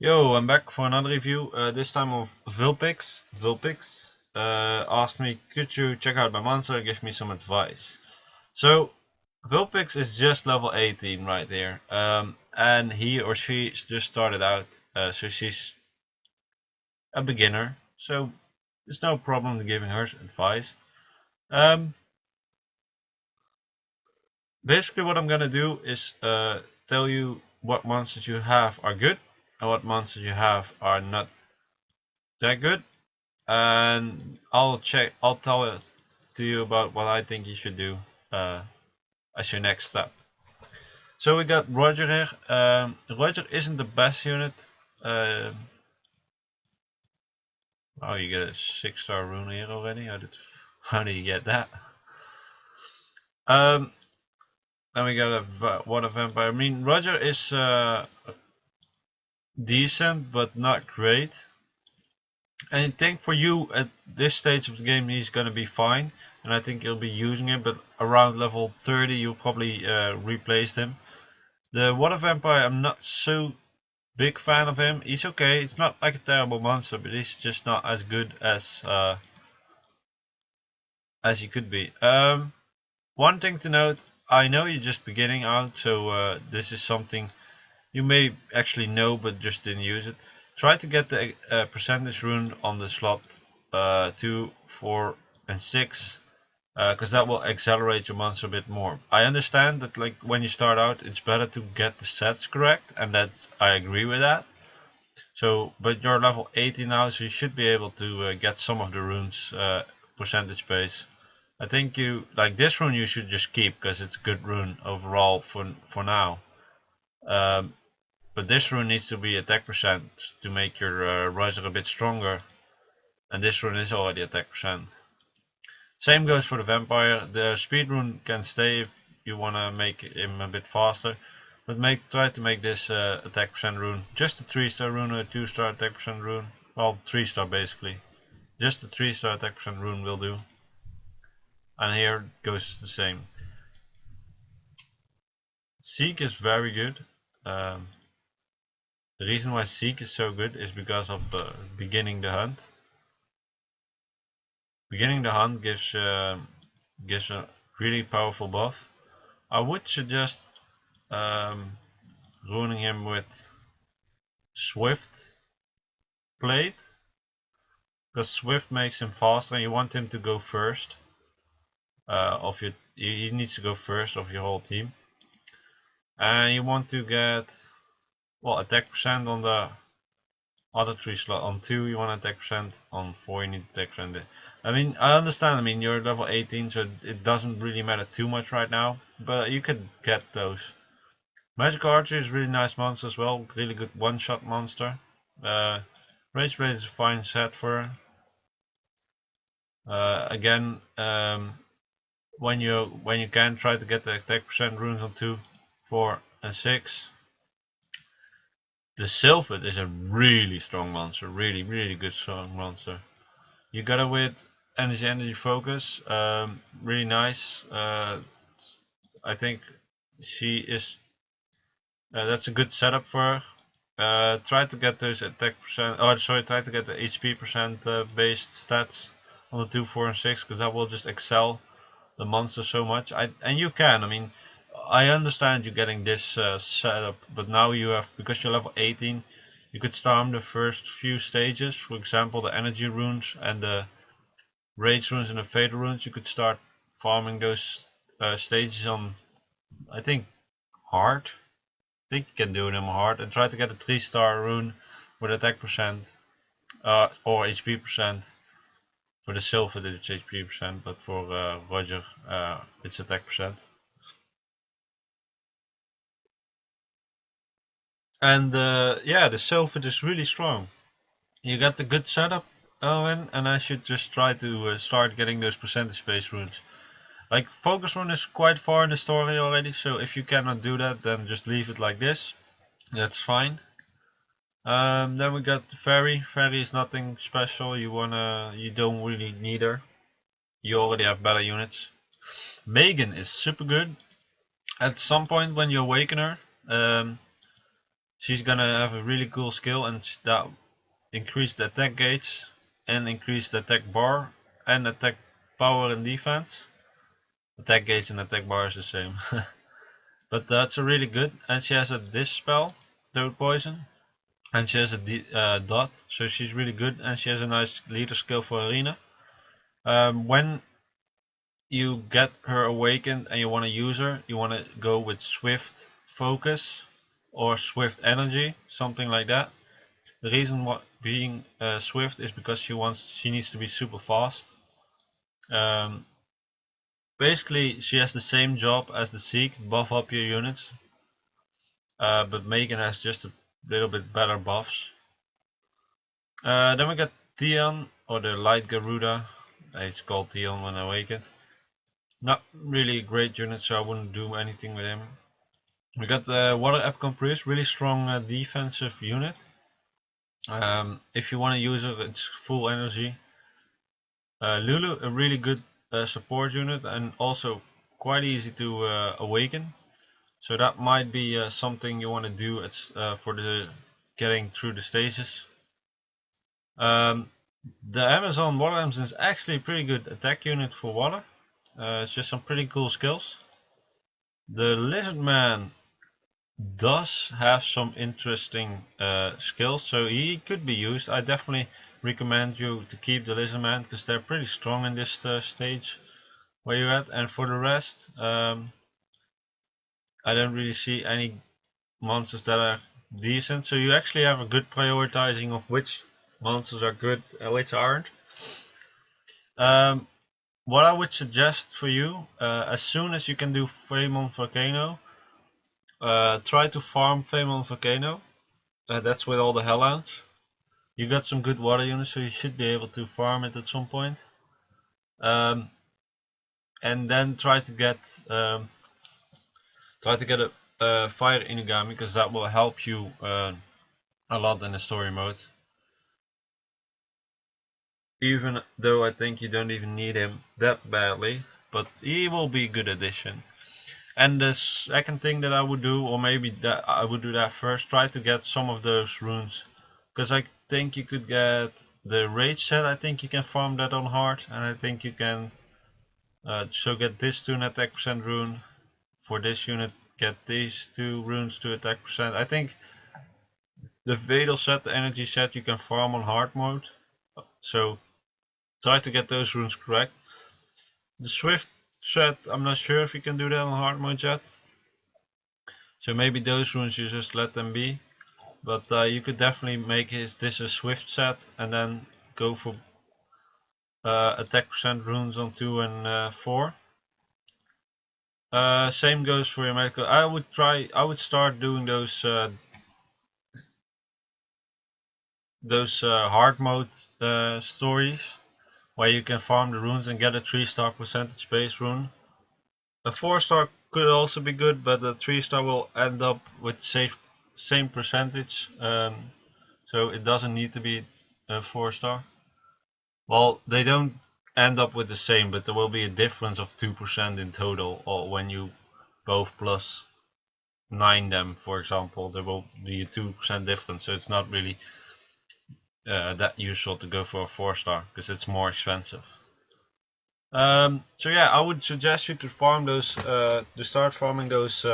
Yo, I'm back for another review, this time of Vulpix. Vulpix asked me, could you check out my monster and give me some advice? So, Vulpix is just level 18 right there, and he or she just started out, so she's a beginner, so there's no problem in giving her advice. Um, Basically what I'm gonna do is tell you what monsters you have are good, and what monsters you have are not that good. And I'll tell it to you about what I think you should do uh, as your next step. So we got Roger here. Roger isn't the best unit. Uh, oh, you get a 6-star rune here already. How did you get that? Um, then we got a water vampire. I mean, Roger is decent but not great. I think for you at this stage of the game he's gonna be fine, and I think you'll be using him. But around level 30 you'll probably replace him. The water vampire, I'm not so big fan of him. He's okay. It's not like a terrible monster, but he's just not as good as he could be. One thing to note: I know you're just beginning out, so this is something you may actually know but just didn't use it. Try to get the percentage rune on the slot 2, 4, and 6. Because that will accelerate your monster a bit more. I understand that like when you start out it's better to get the sets correct, and that I agree with that. So, but you're level 80 now, so you should be able to get some of the runes percentage base. I think you like this rune you should just keep because it's a good rune overall for now. Um, but this rune needs to be attack percent to make your riser a bit stronger, and this rune is already attack percent. Same goes for the vampire. The speed rune can stay if you want to make him a bit faster, but try to make this attack percent rune just a 3-star rune or a 2-star attack percent rune. Well, 3-star basically. Just a 3-star attack percent rune will do. And here goes the same. Seek is very good. The reason why Seek is so good is because of beginning the hunt. Beginning the hunt gives a really powerful buff. I would suggest ruining him with Swift Blade, because Swift makes him faster and you want him to go first of your, he needs to go first of your whole team. And you want to get, well, attack percent on the other 3 slot. On 2 you want attack percent, on 4 you need attack percent. I mean, I understand, I mean you're level 18 so it doesn't really matter too much right now, but you could get those. Magic Archer is a really nice monster as well, really good one-shot monster. Rage Blade is a fine set for her. Again, when you can, try to get the attack percent runes on 2, 4, and 6. The Sylphid is a really strong monster, really good strong monster. You got it with energy focus, really nice. I think she is. That's a good setup for her. Try to get those attack percent, oh sorry, try to get the HP percent based stats on the 2, 4, and 6, because that will just excel the monster so much. And you can, I mean, I understand you getting this setup, but now you have, because you're level 18, you could farm the first few stages, for example the energy runes and the rage runes and the fatal runes. You could start farming those stages on, I think, hard. I think you can do them hard, and try to get a 3-star rune with attack percent or HP percent. For the Silver it's HP percent, but for Roger it's attack percent. And yeah, the Silver is really strong. You got the good setup, Owen, and I should just try to start getting those percentage based runes. Like, Focus Rune is quite far in the story already, so if you cannot do that, then just leave it like this. That's fine. Then we got the Fairy. Fairy is nothing special. You don't really need her. You already have better units. Megan is super good. At some point when you awaken her, she's gonna have a really cool skill, and that increase the attack gauge and increase the attack bar and attack power and defense. Attack gauge and attack bar is the same. But that's a really good, and she has a dish spell, Toad Poison, and she has a dot, so she's really good, and she has a nice leader skill for arena. When you get her awakened and you want to use her, you want to go with Swift Focus or Swift Energy, something like that. The reason what being Swift is because she needs to be super fast. Basically, she has the same job as the Seek, buff up your units, but Megan has just a little bit better buffs. Then we got Tion, or the Light Garuda. It's called Tion when awakened. Not really a great unit, so I wouldn't do anything with him. We got the Water Epcon Priest, really strong defensive unit. If you want to use it, it's full energy. Lulu, a really good support unit, and also quite easy to awaken. So that might be something you want to do for the getting through the stages. The Amazon Water Amazon is actually a pretty good attack unit for water. It's just some pretty cool skills. The Lizardman does have some interesting skills, so he could be used. I definitely recommend you to keep the Lizardman because they're pretty strong in this stage where you're at. And for the rest, I don't really see any monsters that are decent. So you actually have a good prioritizing of which monsters are good and which aren't. What I would suggest for you, as soon as you can do Famon Volcano, try to farm Famon Volcano. That's with all the Hellhounds. You got some good water units, so you should be able to farm it at some point. And then try to get a Fire Inugami, because that will help you a lot in the story mode. Even though I think you don't even need him that badly, but he will be a good addition. And the second thing that I would do, or maybe that I would do that first, try to get some of those runes, because I think you could get the rage set. I think you can farm that on hard, and I think you can so get this to an attack percent rune. For this unit, get these 2 runes to attack percent. I think the Vadal set, the energy set, you can farm on hard mode, so try to get those runes correct. The Swift set, I'm not sure if you can do that on hard mode yet, so maybe those runes you just let them be. But you could definitely make this a Swift set and then go for attack percent runes on 2 and 4. Same goes for your medical. I would start doing those hard mode stories where you can farm the runes and get a 3-star percentage base rune. A 4-star could also be good, but a 3-star will end up with same percentage, so it doesn't need to be a 4-star. Well, they don't end up with the same, but there will be a difference of 2% in total, or when you both plus 9 them, for example, there will be a 2% difference, so it's not really that useful to go for a 4-star because it's more expensive. So yeah, I would suggest you to farm those, to start farming those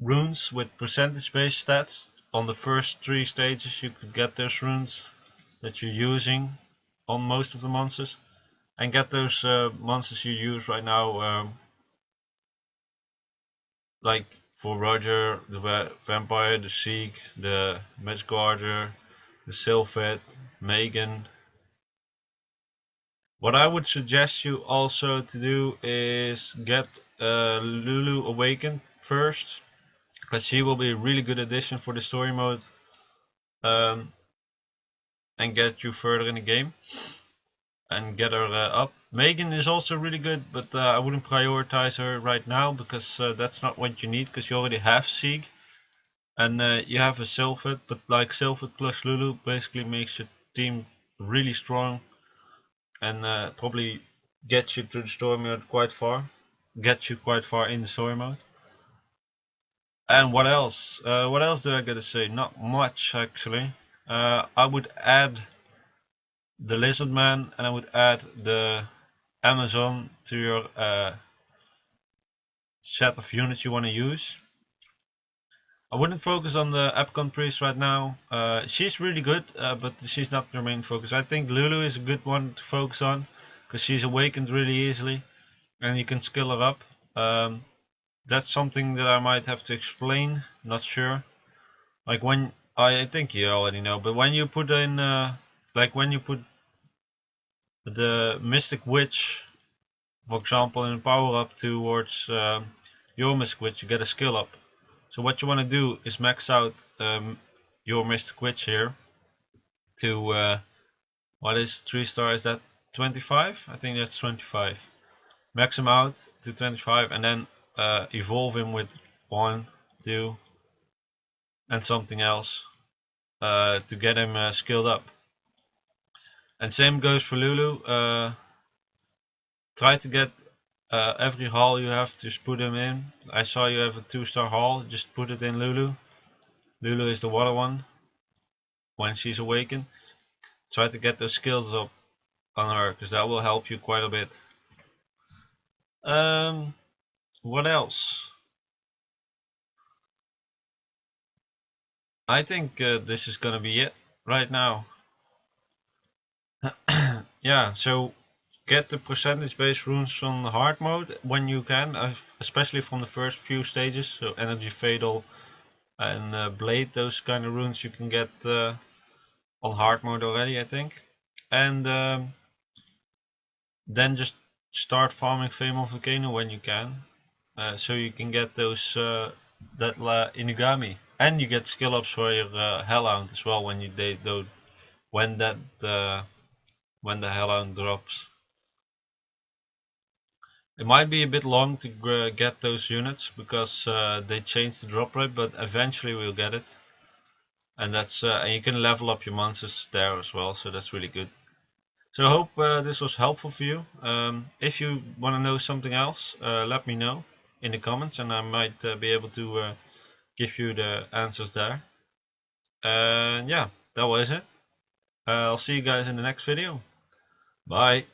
runes with percentage based stats. On the first 3 stages you could get those runes that you're using on most of the monsters, and get those monsters you use right now, like for Roger, the Vampire, the Seek, the Magic Archer, the Sylphid, Megan. What I would suggest you also to do is get Lulu awakened first, because she will be a really good addition for the story mode, and get you further in the game and get her up. Megan is also really good, but I wouldn't prioritize her right now because that's not what you need, because you already have Sieg and you have a Sylphid, but like Sylphid plus Lulu basically makes your team really strong and probably gets you to the story mode quite far, gets you quite far in the story mode. And what else? What else do I gotta say? Not much actually. I would add the lizard man and I would add the Amazon to your set of units you want to use. I wouldn't focus on the Epcon priest right now. She's really good, but she's not your main focus. I think Lulu is a good one to focus on because she's awakened really easily and you can skill her up. That's something that I might have to explain, not sure. Like when, I think you already know, but when you put in, like when you put the Mystic Witch, for example, in power up towards your Mystic Witch, you get a skill up. So what you want to do is max out your Mystic Witch here to, what is 3-star, is that 25? I think that's 25. Max him out to 25 and then evolve him with 1, 2 and something else to get him skilled up. And same goes for Lulu. Try to get every hall you have, just put him in. I saw you have a 2-star hall, just put it in Lulu. Lulu is the water one when she's awakened. Try to get those skills up on her because that will help you quite a bit. What else? I think this is gonna be it right now. Yeah, so get the percentage based runes on hard mode when you can, especially from the first few stages. So energy fatal and blade, those kind of runes you can get on hard mode already, I think. And then just start farming Flame of Volcano when you can, so you can get those that Inugami, and you get skill ups for your Hellhound as well when when the Hellhound drops. It might be a bit long to get those units because they changed the drop rate, but eventually we'll get it. And that's and you can level up your monsters there as well, so that's really good. So I hope this was helpful for you. If you want to know something else, let me know in the comments and I might be able to give you the answers there. And yeah, that was it. I'll see you guys in the next video. Bye.